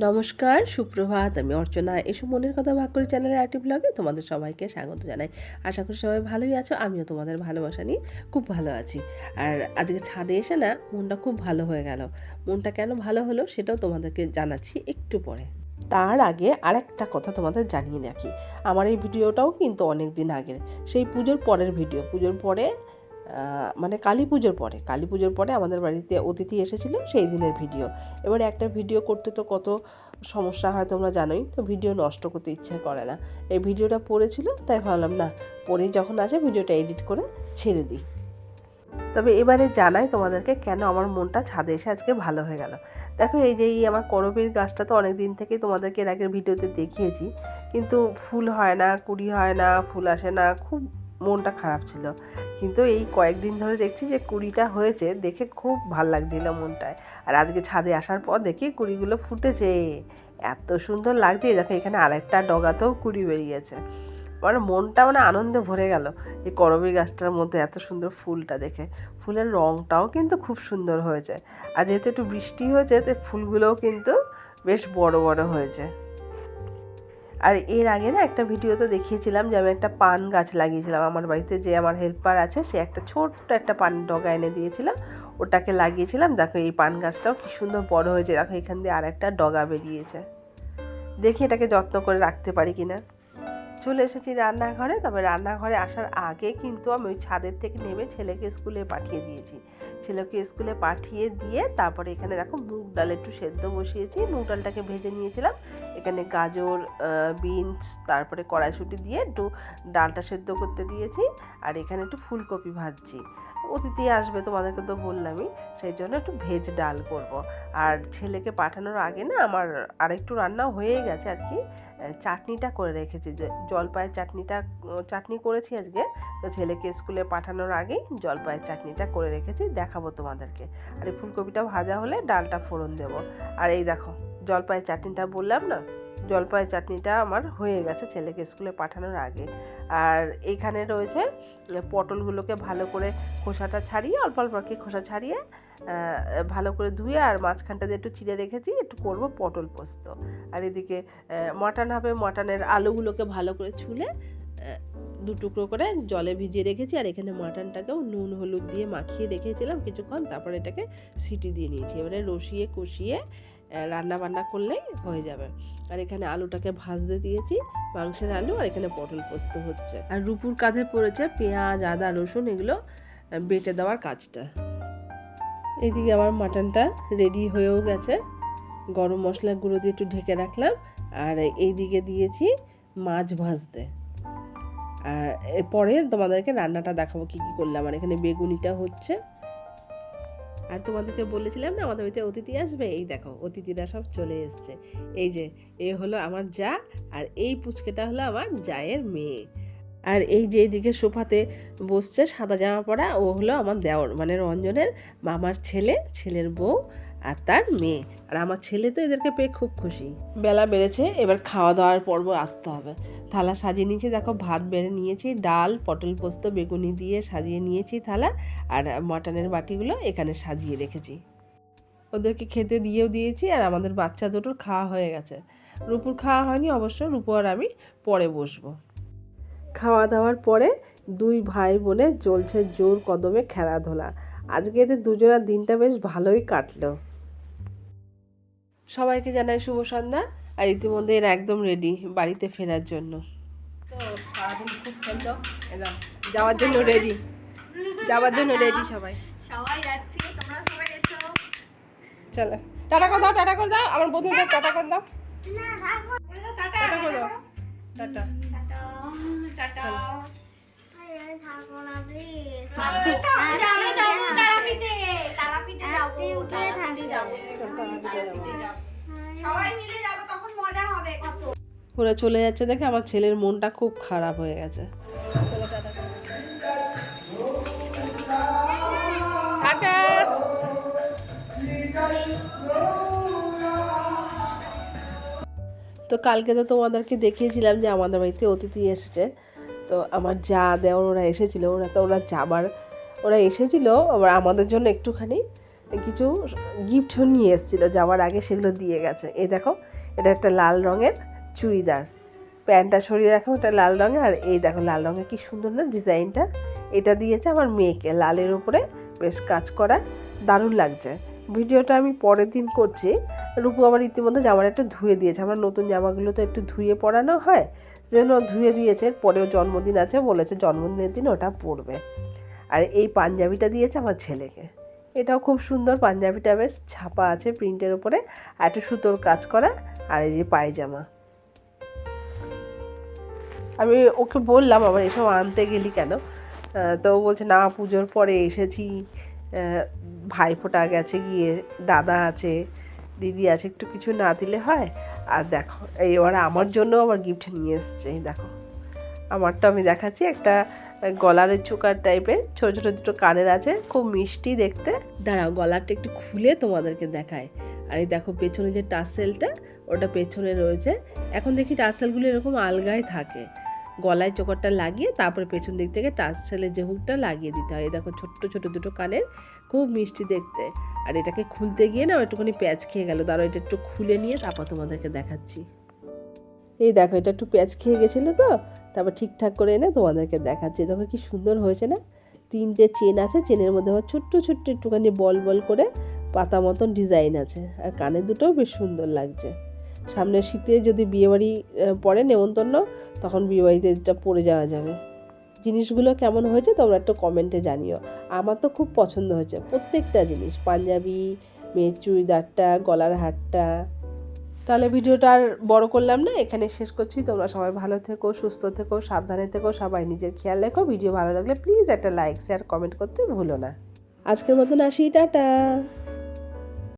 নমস্কার, সুপ্রভাত। আমি অর্চনা। এসব মনের কথা ভাগ করি চ্যানেলের আরেকটি ব্লগে তোমাদের সবাইকে স্বাগত জানাই। আশা করি সবাই ভালোই আছো। আমিও তোমাদের ভালোবাসা নিয়ে খুব ভালো আছি। আর আজকে ছাদে এসে না মনটা খুব ভালো হয়ে গেল। মনটা কেন ভালো হলো সেটাও তোমাদেরকে জানাচ্ছি একটু পরে। তার আগে আরেকটা কথা তোমাদের জানিয়ে রাখি, আমার এই ভিডিওটাও কিন্তু অনেক দিন আগের, সেই পুজোর পরের ভিডিও। পুজোর পরে মানে কালী পুজোর পরে আমাদের বাড়িতে অতিথি এসেছিলো, সেই দিনের ভিডিও। এবার একটা ভিডিও করতে তো কত সমস্যা হয় তোমরা জানোই, তো ভিডিও নষ্ট করতে ইচ্ছে করে না। এই ভিডিওটা পড়েছিল, তাই ভাবলাম না, পরেই যখন আছে ভিডিওটা এডিট করে ছেড়ে দিই। তবে এবারে জানাই তোমাদেরকে কেন আমার মনটা ছাদে এসে আজকে ভালো হয়ে গেল। দেখো, এই যে আমার করবীর গাছটা তো অনেক দিন থেকেই তোমাদেরকে এর আগের ভিডিওতে দেখিয়েছি, কিন্তু ফুল হয় না, কুড়ি হয় না, ফুল আসে না, খুব মনটা খারাপ ছিল। কিন্তু এই কয়েকদিন ধরে দেখছি যে কুড়িটা হয়েছে, দেখে খুব ভাল লাগছিল মনটায়। আর আজকে ছাদে আসার পর দেখি কুড়িগুলো ফুটেছে, এত সুন্দর লাগছে। দেখো এখানে আরেকটা ডগাতেও কুড়ি বেরিয়েছে। আমার মনটা আনন্দে ভরে গেল এই করবী গাছটার মধ্যে এত সুন্দর ফুলটা দেখে। ফুলের রঙটাও কিন্তু খুব সুন্দর হয়েছে। আর যেহেতু একটু বৃষ্টি হয়েছে, তো ফুলগুলোও কিন্তু বেশ বড় বড় হয়েছে। আর এর আগে না একটা ভিডিওতে দেখিয়েছিলাম যে আমি একটা পান গাছ লাগিয়েছিলাম আমার বাড়িতে। যে আমার হেল্পার আছে, সে একটা ছোট্ট একটা পান ডগা এনে দিয়েছিলাম, ওটাকে লাগিয়েছিলাম। দেখো এই পান গাছটাও কি সুন্দর বড় হয়েছে। দেখো এখান দিয়ে আর একটা ডগা বেরিয়েছে। দেখি এটাকে যত্ন করে রাখতে পারি কিনা। চলে এসেছি রান্নাঘরে। তবে রান্নাঘরে আসার আগে কিন্তু আমি ওই ছাদের থেকে নেমে ছেলেকে স্কুলে পাঠিয়ে দিয়েছি। ছেলেকে স্কুলে পাঠিয়ে দিয়ে তারপরে এখানে দেখো মুগ ডাল একটু সেদ্ধ বসিয়েছি। মুগ ডালটাকে ভেজে নিয়েছিলাম। এখানে গাজর, বিনস, তারপরে কড়াইশুঁটি দিয়ে একটু ডালটা সেদ্ধ করতে দিয়েছি। আর এখানে একটু ফুলকপি ভাজছি। অতিথি আসবে তোমাদেরকে তো বললামই, সেই জন্য একটু ভেজ ডাল করব। আর ছেলেকে পাঠানোর আগে না আমার আরেকটু রান্না হয়ে গেছে আর কি। চাটনিটা করে রেখেছি, যে জলপাইয়ের চাটনি করেছি আজকে। তো ছেলেকে স্কুলে পাঠানোর আগেই জলপাইয়ের চাটনিটা করে রেখেছি, দেখাবো তোমাদেরকে। আর এই ফুলকপিটা ভাজা হলে ডালটা ফোড়ন দেবো। আর এই দেখো জলপাইয়ের চাটনিটা বললাম না, জলপাইয়ের চাটনিটা আমার হয়ে গেছে ছেলেকে স্কুলে পাঠানোর আগে। আর এইখানে রয়েছে পটলগুলোকে ভালো করে খোসাটা ছাড়িয়ে, অল্প অল্প আর কি খোসা ছাড়িয়ে ভালো করে ধুয়ে আর মাঝখানটা দিয়ে একটু চিড়ে রেখেছি, একটু করব পটল পোস্ত। আর এদিকে মটন হবে, মটনের আলুগুলোকে ভালো করে ছুলে দু টুকরো করে জলে ভিজিয়ে রেখেছি। আর এখানে মটনটাকেও নুন হলুদ দিয়ে মাখিয়ে রেখেছিলাম কিছুক্ষণ, তারপরে এটাকে সিটি দিয়ে নিয়েছি। এবারে রসিয়ে কষিয়ে রান্না বান্না করলেই হয়ে যাবে। আর এখানে আলুটাকে ভাজতে দিয়েছি, মাংসের আলু। আর এখানে পটল পোস্ত হচ্ছে। আর রুপুর কাঁধে পড়েছে পেঁয়াজ, আদা, রসুন এগুলো বেটে দেওয়ার কাজটা। এইদিকে আমার মাটনটা রেডি হয়েও গেছে। গরম মশলা গুঁড়ো দিয়ে একটু ঢেকে রাখলাম। আর এইদিকে দিয়েছি মাছ ভাজতে। আর এরপরে তোমাদেরকে রান্নাটা দেখাবো কী কী করলাম। আর এখানে বেগুনিটা হচ্ছে। আর তোমাদেরকে বলেছিলাম না আমাদের বাড়িতে অতিথি আসবে, এই দেখো অতিথিরা সব চলে এসছে। এই যে এ হলো আমার জা, আর এই পুচকেটা হলো আমার জায়ের মেয়ে। আর এই যে এইদিকে সোফাতে বসছে সাদা জামা পরা, ও হলো আমার দেওর মানে রঞ্জনের মামার ছেলে, ছেলের বউ আর তার মেয়ে। আর আমার ছেলে তো এদেরকে পেয়ে খুব খুশি। বেলা বেড়েছে, এবার খাওয়া দাওয়ার পর্ব আসতে হবে। থালা সাজিয়ে নিয়েছি, দেখো ভাত বেড়ে নিয়েছি, ডাল, পটল পোস্ত, বেগুনি দিয়ে সাজিয়ে নিয়েছি থালা। আর মটনের বাটিগুলো এখানে সাজিয়ে রেখেছি। ওদেরকে খেতে দিয়েও দিয়েছি। আর আমাদের বাচ্চা দুটোর খাওয়া হয়ে গেছে। রূপুর খাওয়া হয়নি অবশ্য, রূপু আর আমি পরে বসবো। খাওয়া দাওয়ার পরে দুই ভাই বোনে চলছে জোর কদমে খেলাধুলা। আজকে এদের দুজনের দিনটা বেশ ভালোই কাটলো। সবাইকে জানাই শুভ সন্ধ্যা। আর ইতিমধ্যে এরা একদম রেডি বাড়িতে ফেরার জন্য। তো সারাদিন খুব খেলতো, এরা যাওয়ার জন্য রেডি, সবাই যাচ্ছি, তোমরা সবাই এসো। চলো টাটা করে দাও, টাটা করে দাও আমার বন্ধুদের, টাটা করে দাও, টাটা করে দাও, টাটা। টাটা। ওরা চলে যাচ্ছে দেখে আমার ছেলের মনটা খুব খারাপ হয়ে গেছে। তো কালকে তো তোমাদেরকে দেখিয়েছিলাম যে আমাদের বাড়িতে অতিথি এসেছে। তো আমার যা দেওর ওরা এসেছিলো, ওরা এসেছিলো আবার আমাদের জন্য একটুখানি কিছু গিফট নিয়ে এসেছিলো যাওয়ার আগে, সেগুলো দিয়ে গেছে। এই দেখো এটা একটা লাল রঙের চুড়িদার, প্যান্টটা সরিয়ে রাখলাম, এটা লাল রঙের। আর এই দেখো লাল রঙের কি সুন্দর না ডিজাইনটা, এটা দিয়েছে আমার মেয়েকে, লালের উপরে বেশ কাজ করা, দারুণ লাগছে। ভিডিওটা আমি পরের দিন করছি। রূপু আবার ইতিমধ্যে জামাটা একটু ধুয়ে দিয়েছে, আমার নতুন জামাগুলো তো একটু ধুয়ে পরানো হয়, যেন ধুয়ে দিয়েছে। পরেও জন্মদিন আছে, বলেছে জন্মদিনের দিন ওটা পরবে। আর এই পাঞ্জাবিটা দিয়েছে আমার ছেলেকে, এটাও খুব সুন্দর পাঞ্জাবিটা, বেশ ছাপা আছে প্রিন্টের উপরে, আর একটু সুতোর কাজ করা। আর এই যে পায়জামা, আমি ওকে বললাম আবার এসব আনতে গেলি কেন, তো ও বলছে না পুজোর পরে এসেছি, ভাইফোঁটা গেছে গিয়ে, দাদা আছে, দিদি আছে, একটু কিছু না দিলে হয়। আর দেখো এই ওরা আমার জন্য আবার গিফট নিয়ে এসছে, দেখো আমারটা আমি দেখাচ্ছি, একটা গলারের চোকার টাইপের ছোটো ছোটো দুটো কানের আছে, খুব মিষ্টি দেখতে। দাঁড়াও গলারটা একটু খুলে তোমাদেরকে দেখায়। আর এই দেখো পেছনে যে টার্সেলটা, ওটা পেছনে রয়েছে। এখন দেখি টার্সেলগুলো এরকম আলগায় থাকে, গলায় চোকারটা লাগিয়ে তারপরে পেছন দিক থেকে টার্সেলের যে হুকটা লাগিয়ে দিতে হয়। এই দেখো ছোট্ট ছোট দুটো কানের, খুব মিষ্টি দেখতে। আর এটাকে খুলতে গিয়ে না একটুখানি প্যাঁচ খেয়ে গেল, দাঁড়াও এটা একটু খুলে নিয়ে তারপর তোমাদেরকে দেখাচ্ছি। এই দেখো এটা একটু প্যাঁচ খেয়ে গেছিলো তো, তারপর ঠিকঠাক করে এনে তোমাদেরকে দেখাচ্ছি। দেখো কি সুন্দর হয়েছে না, 3টে চেন আছে, চেনের মধ্যে আবার ছোট্ট ছোট্ট একটুখানি বল বল করে পাতা মতন ডিজাইন আছে। আর কানের দুটোও বেশ সুন্দর লাগছে। সামনে শীতে যদি বিয়েবাড়ি পড়ে নেমন্তন্ন, তখন বিয়েবাড়িতে এটা পরে যাওয়া যাবে। জিনিসগুলো কেমন হয়েছে তোমরা একটু কমেন্টে জানিও। আমার তো খুব পছন্দ হয়েছে প্রত্যেকটা জিনিস, পাঞ্জাবি, মেয়ের চুড়িদারটা, গলার হারটা। তাহলে ভিডিওটা আর বড় করলাম না, এখানে শেষ করছি। তোমরা সবাই ভালো থেকো, সুস্থ থেকো, সাবধানে থেকো, সবাই নিজের খেয়াল রেখো। ভিডিও ভালো লাগলে প্লিজ একটা লাইক, শেয়ার, কমেন্ট করতে ভুলো না। আজকের মতন আসি, টাটা।